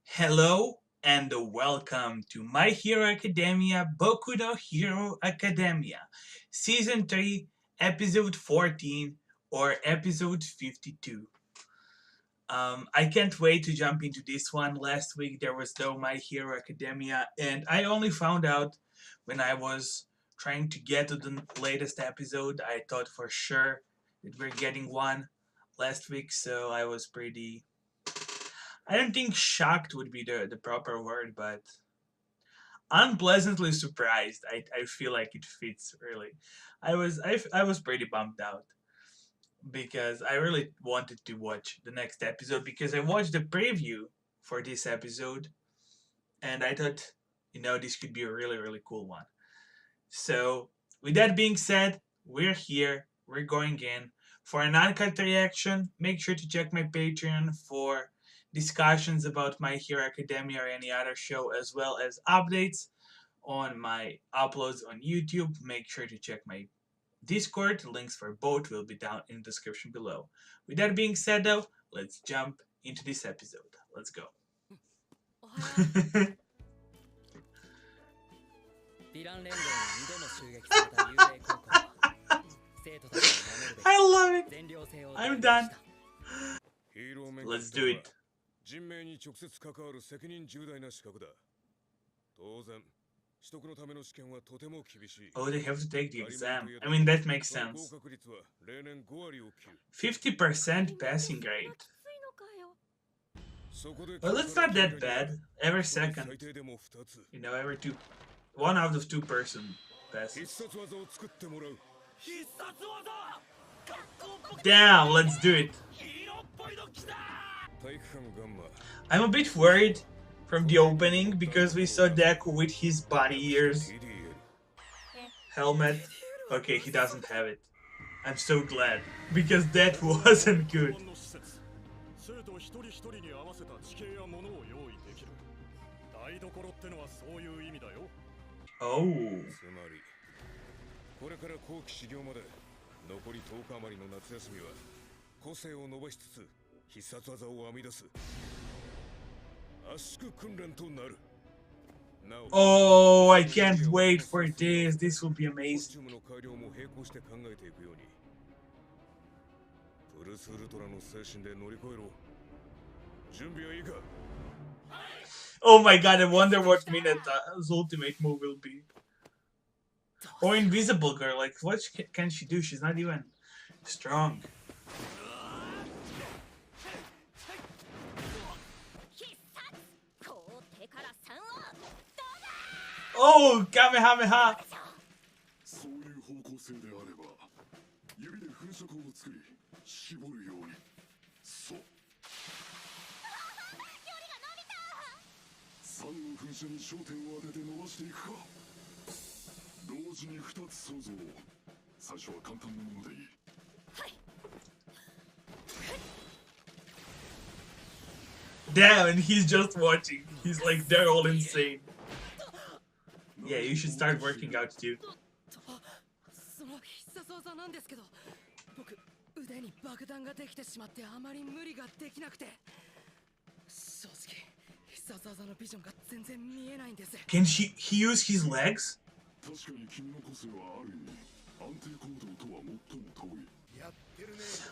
Hello and welcome to My Hero Academia Boku no Hero Academia, Season 3, Episode 14 or Episode 52. I can't wait to jump into this one. Last week there was no My Hero Academia, and I only found out when I was trying to get to the latest episode. I thought for sure that we're getting one last week, so I was pretty. I don't think shocked would be the proper word, but unpleasantly surprised. I feel like it fits really. I was pretty bummed out because I really wanted to watch the next episode because I watched the preview for this episode and I thought, this could be a really cool one. So, with that being said, we're here. We're going in for an uncut reaction. Make sure to check my Patreon for discussions about My Hero Academia or any other show, as well as updates on my uploads on YouTube. Make sure to check my Discord. Links for both will be down in the description below. With that being said, though, let's jump into this episode. Let's go. I love it. I'm done. Let's do it. Oh, they have to take the exam. I mean, that makes sense. 50% passing rate. Well, that's not that bad. Every second. Every two. One out of two person passes. Damn, let's do it. I'm a bit worried from the opening because we saw Deku with his bunny ears helmet. Okay, he doesn't have it. I'm so glad because that wasn't good. Oh. これから後期修行まで残り10日余りの夏休みは個性を伸ばしつつ必殺技を編み出す圧縮訓練となる。Oh, I can't wait for this. This will be amazing. Oh my god, I wonder what Mineta's ultimate move will be. Or Invisible Girl, like what can she do? She's not even strong. Oh, Kamehameha! Damn, and he's just watching. He's like, they're all insane. Yeah, you should start working out too. Can he use his legs?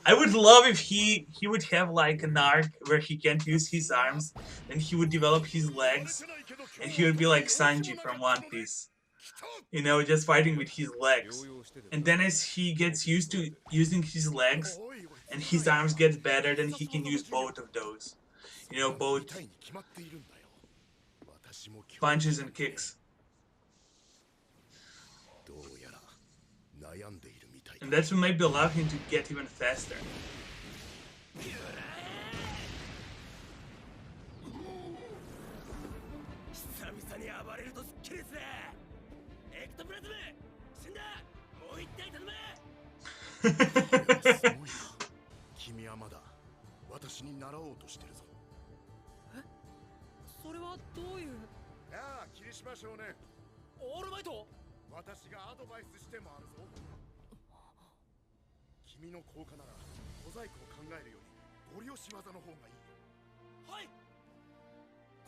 I would love if he would have like an arc where he can't use his arms, and he would develop his legs, and he would be like Sanji from One Piece. Just fighting with his legs. And then as he gets used to using his legs, and his arms get better, then he can use both of those. Both punches and kicks. And that will maybe allow him to get even faster.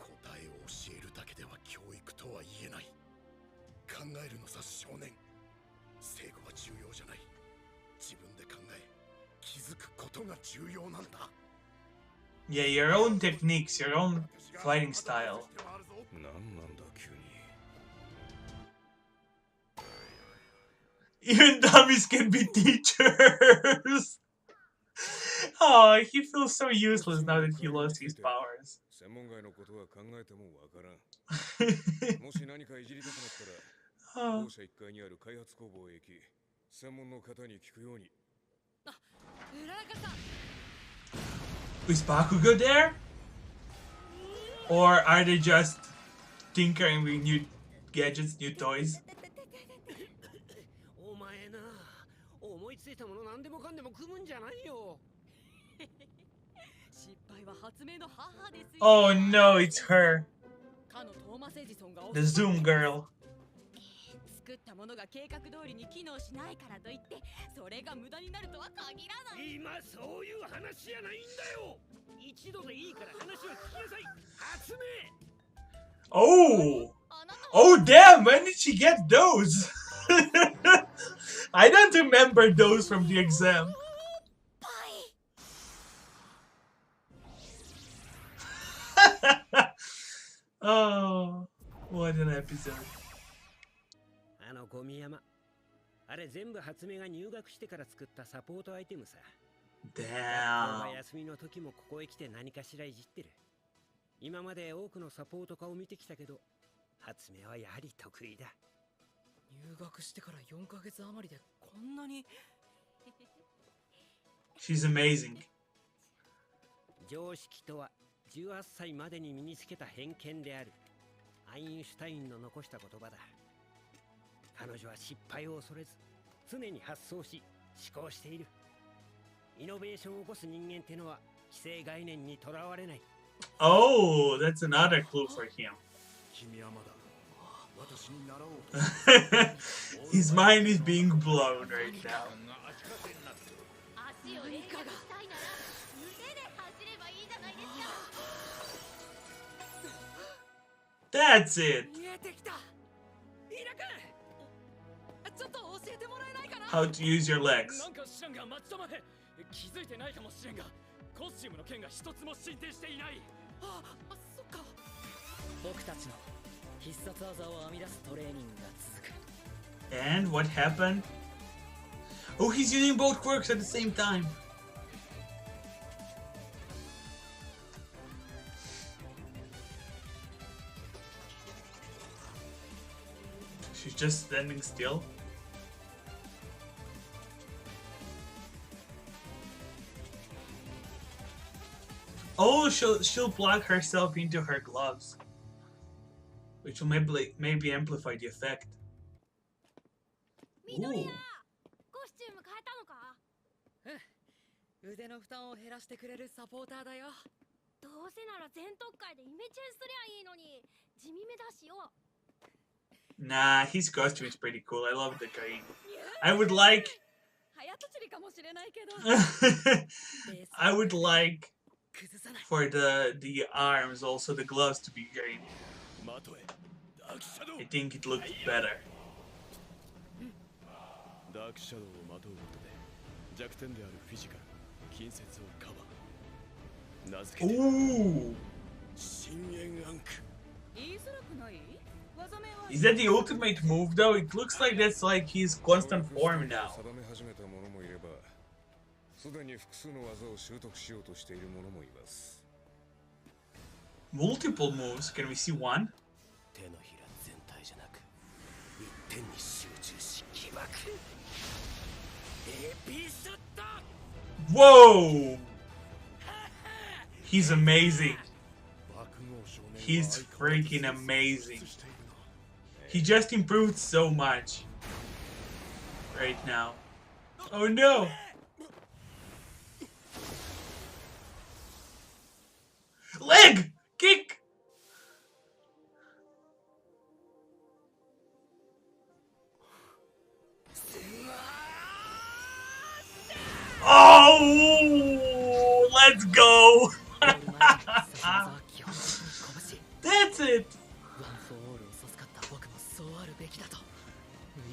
答えを教えるだけでは教育とは言えない。考えるのさ少年。正誤は重要じゃない。自分で考え気づくことが重要なんだ。 Yeah, your own techniques, your own fighting style. なんなんだ急に。 Even dummies can be teachers. Oh, he feels so useless now that he lost his powers. 専門外のことは考えてもわからん。もし何かいじりたくなったら、校舎1階にある開発工房へ行き、専門の方に聞くように。 Is Bakugo there? Or are they just tinkering with new gadgets, new toys? お前な、思いついたもの何でもかんでも組むんじゃないよ。 Oh no, it's her. The Zoom girl. 作ったものが計画通りに機能しないからといってそれが無駄になるとは限らない。今そういう話じゃないんだよ。一度でいいから話を聞きなさい。発明。 Oh! Oh damn, when did she get those? I don't remember those from the exam. Oh, what an episode. あのゴミ山。あれ全部発明が入学してから作ったサポートアイテムさ。 Damn. 休みの時もここへ来て何かしらいじってる。今まで多くのサポート化を見てきたけど、発明はやはり得意だ。入学してから4ヶ月余りでこんなに。 She's amazing. 常識とは18歳までに身につけた偏見である。アインシュタインの残した言葉だ。彼女は失敗を恐れず、常に発想し、思考している。イノベーションを起こす人間ってのは既成概念にとらわれない。 Oh, that's another clue for him. 君はまだ私に習おうと。 His mind is being blown right now. 足を練習したいなら腕で走ればいいじゃないですか。 That's it. 見えてきた。イラ君、ちょっと教えてもらえないかな。 How to use your legs. なんか知らんが待ち止まれ。気づいてないかもしれんが、コスチュームの剣が一つも進展していない。あ、そっか。僕たちの必殺技を編み出すトレーニングが続く。 And what happened? Oh, he's using both quirks at the same time. She's just standing still. Oh, she'll plug herself into her gloves, which will maybe amplify the effect. 緑谷 Ooh. コスチューム変えたのか。腕の負担を減らしてくれるサポーターだよ。どうせなら全特会でイメチェンすりゃいいのに地味めだしよ。 Nah, his costume is pretty cool. I love the green. I would like 早とちりかもしれないけど。 I would like 崩さない。 for the arms also the gloves to be green. まとえ。ダークシャドウ。 I think it looks better. ダークシャドウをまとうことで弱点であるフィジカル、近接をカバー。名付けて Ooh. 深淵アンク。言いづらくない？技名は Is that the ultimate move though? It looks like that's like his constant form now. 定め始めた者もいれば、すでに複数の技を習得しようとしている者もいます。 Multiple moves. Can we see one? 手のひら全体じゃなく、一点に集中し起爆。エピショット。 Whoa! He's amazing. 爆豪少年は He's 相変わらず freaking amazing. 成長しているな。 He just improved so much right now. Oh no! Leg! Kick! Oh! Let's go!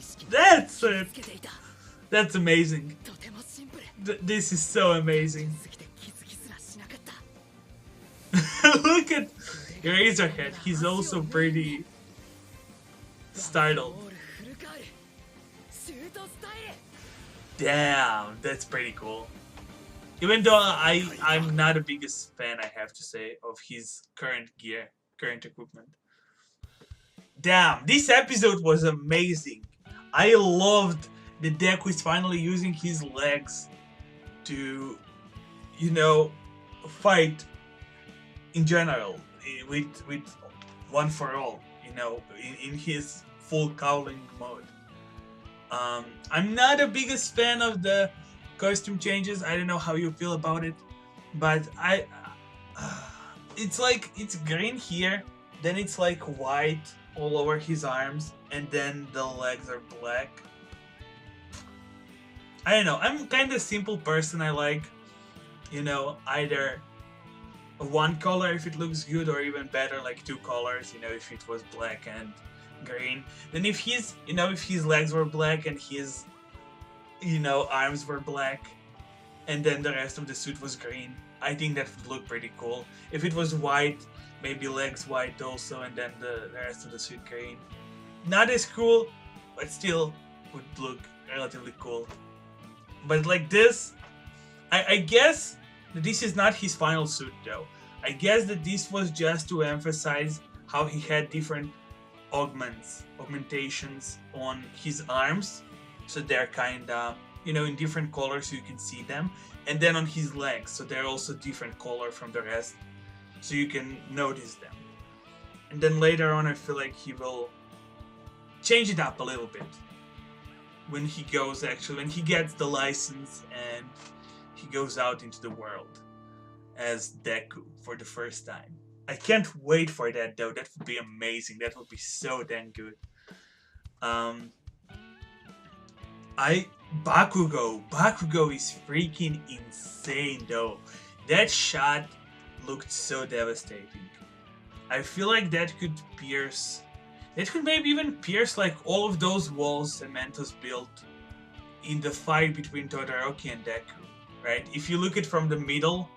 識に That's つ it. けていた That's amazing. とてもシンプル This is so amazing. すぎて気づきすらしなかった Look at Razorhead. He's also pretty startled. ボールフルカールシュートスタイル Damn, that's pretty cool. Even though I'm not the biggest fan, I have to say, of his current gear, current equipment. Damn, this episode was amazing. I loved the Deku is finally using his legs to, you know, fight in general with one for all, you know, in his full cowling mode. I'm not the biggest fan of the costume changes. I don't know how you feel about it, but it's like it's green here, then it's like white all over his arms, and then the legs are black. I don't know. I'm kind of simple person. I like, you know, either one color if it looks good, or even better, like two colors. You know, if it was black and green. Then if his, you know, if his legs were black and his, you know, arms were black, and then the rest of the suit was green, I think that would look pretty cool. If it was white, maybe legs white also, and then the rest of the suit green. Not as cool, but still would look relatively cool. But like this, I guess that this is not his final suit though. I guess that this was just to emphasize how he had different augmentations on his arms, so they're kinda, you know, in different colors so you can see them, and then on his legs, so they're also different color from the rest, so you can notice them. And then later on, I feel like he will change it up a little bit when he goes, actually, when he gets the license and he goes out into the world as Deku for the first time. I can't wait for that though. That would be amazing. That would be so damn good. Bakugo is freaking insane though. That shot looked so devastating. I feel like that could maybe even pierce like all of those walls that Mentos built in the fight between Todoroki and Deku, right? If you look at from the middle,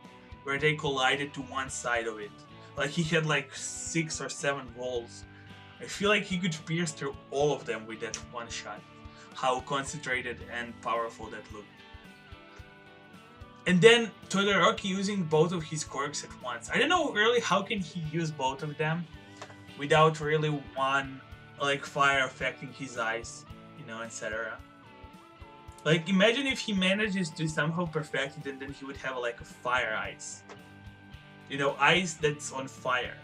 where they collided to one side of it, like he had like 6 or 7 walls. I feel like he could pierce through all of them with that one shot. How concentrated and powerful that looked. And then Todoroki using both of his quirks at once. I don't know really how can he use both of them without really one, like, fire affecting his eyes, you know, etc. Like, imagine if he manages to somehow perfect it and then he would have like a fire ice. You know, ice that's on fire.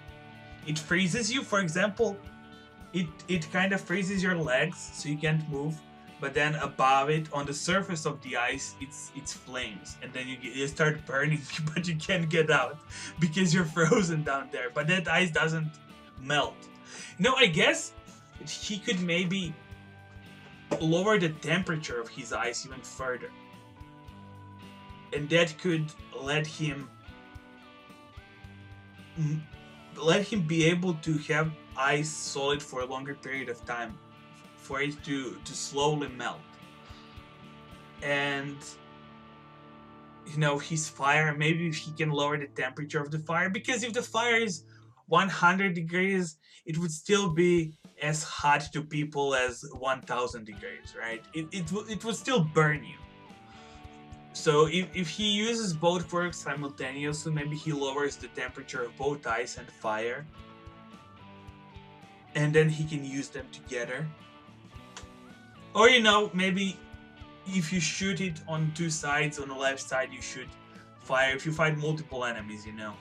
It freezes you, for example, it kind of freezes your legs so you can't move, but then above it, on the surface of the ice, it's flames, and then you start burning, but you can't get out because you're frozen down there, but that ice doesn't melt. You know, I guess he could maybe lower the temperature of his ice even further, and that could let him be able to have ice solid for a longer period of time, for it to slowly melt. And, you know, his fire, maybe if he can lower the temperature of the fire, because if the fire is 100 degrees, it would still be as hot to people as 1000 degrees, right? It would still burn you. So if he uses both quirks simultaneously, maybe he lowers the temperature of both ice and fire, and then he can use them together. Or, you know, maybe if you shoot it on 2 sides, on the left side you shoot fire. If you fight multiple enemies, you know,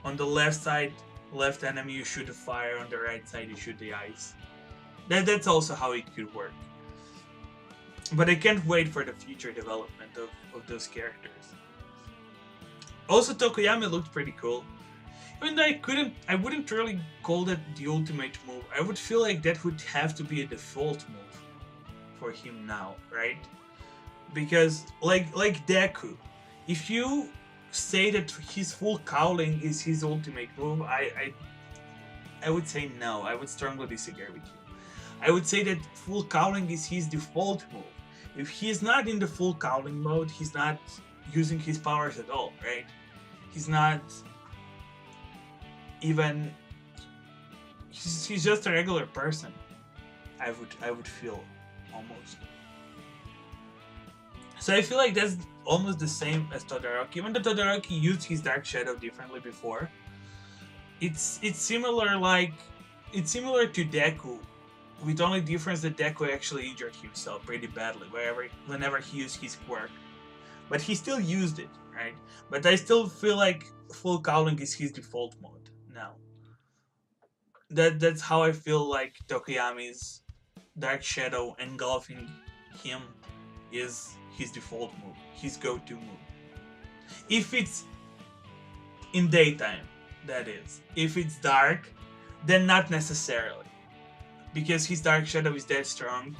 on the left side, left enemy you shoot the fire, on the right side you shoot the ice. That's also how it could work. But I can't wait for the future development of those characters. Also, Tokoyami looked pretty cool. Even though I wouldn't really call that the ultimate move. I would feel like that would have to be a default move for him now, right? Because like Deku, if you say that his full cowling is his ultimate move, I would say no. I would strongly disagree with you. I would say that full cowling is his default move. If he's not in the full cowling mode, he's not using his powers at all, right? He's not even. He's just a regular person. I would feel almost. So I feel like that's almost the same as Todoroki. Even though Todoroki used his Dark Shadow differently before, it's similar to Deku, with only difference that Deku actually injured himself pretty badly whenever he used his quirk. But he still used it, right? But I still feel like full cowling is his default mode now. That's how I feel like Tokoyami's Dark Shadow engulfing him is his default move, his go-to move. If it's in daytime, that is. If it's dark, then not necessarily. Because his Dark Shadow is that strong.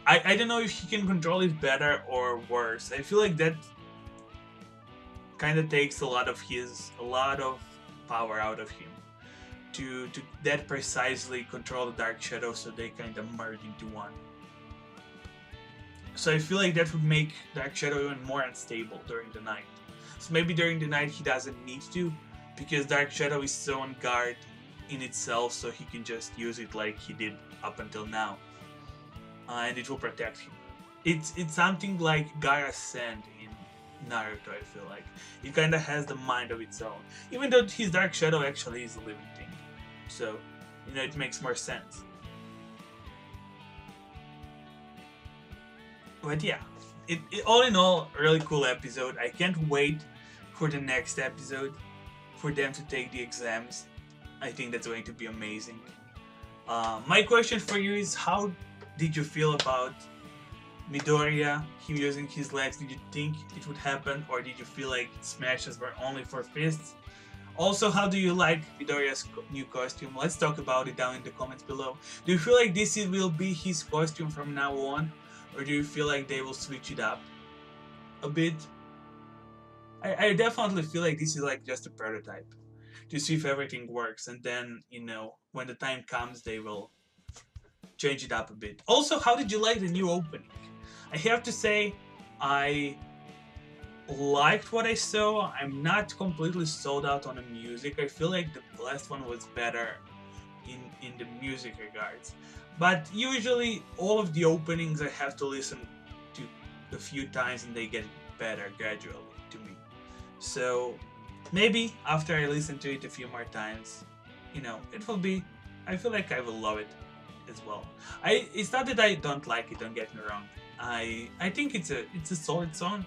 I don't know if he can control it better or worse. I feel like that kind of takes a lot of power out of him to that precisely control the Dark Shadow, so they kind of merge into one. So I feel like that would make Dark Shadow even more unstable during the night. So maybe during the night he doesn't need to, because Dark Shadow is so on guard in itself, so he can just use it like he did up until now. And it will protect him. It's something like Gaara's Sand in Naruto, I feel like. It kind of has the mind of its own. Even though his Dark Shadow actually is a living thing. So, it makes more sense. But yeah, all in all, a really cool episode. I can't wait for the next episode, for them to take the exams. I think that's going to be amazing. My question for you is, how did you feel about Midoriya, him using his legs? Did you think it would happen, or did you feel like smashes were only for fists? Also, how do you like Midoriya's new costume? Let's talk about it down in the comments below. Do you feel like this will be his costume from now on? Or do you feel like they will switch it up a bit? I definitely feel like this is like just a prototype to see if everything works, and then, when the time comes, they will change it up a bit. Also, how did you like the new opening? I have to say, I liked what I saw. I'm not completely sold out on the music. I feel like the last one was better in the music regards. But usually, all of the openings I have to listen to a few times and they get better gradually to me. So, maybe after I listen to it a few more times, it will be, I feel like I will love it as well. It's not that I don't like it, don't get me wrong. I think it's a solid song.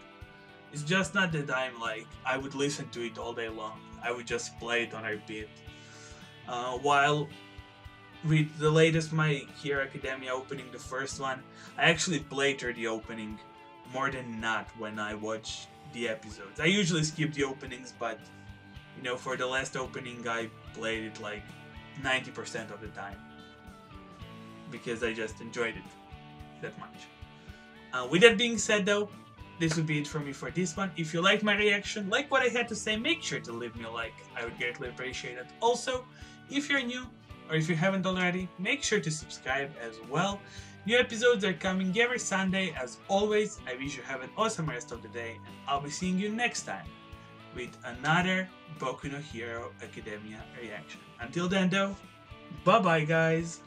It's just not that I'm like, I would listen to it all day long. I would just play it on repeat. While with the latest My Hero Academia opening, the first one, I actually played through the opening more than not when I watch the episodes. I usually skip the openings, but for the last opening I played it like 90% of the time because I just enjoyed it that much. With that being said though, this would be it for me for this one. If you liked my reaction, like what I had to say, make sure to leave me a like. I would greatly appreciate it. Also, if you're new, or if you haven't already, make sure to subscribe as well. New episodes are coming every Sunday. As always, I wish you have an awesome rest of the day, and I'll be seeing you next time with another Boku no Hero Academia reaction. Until then though, bye bye guys!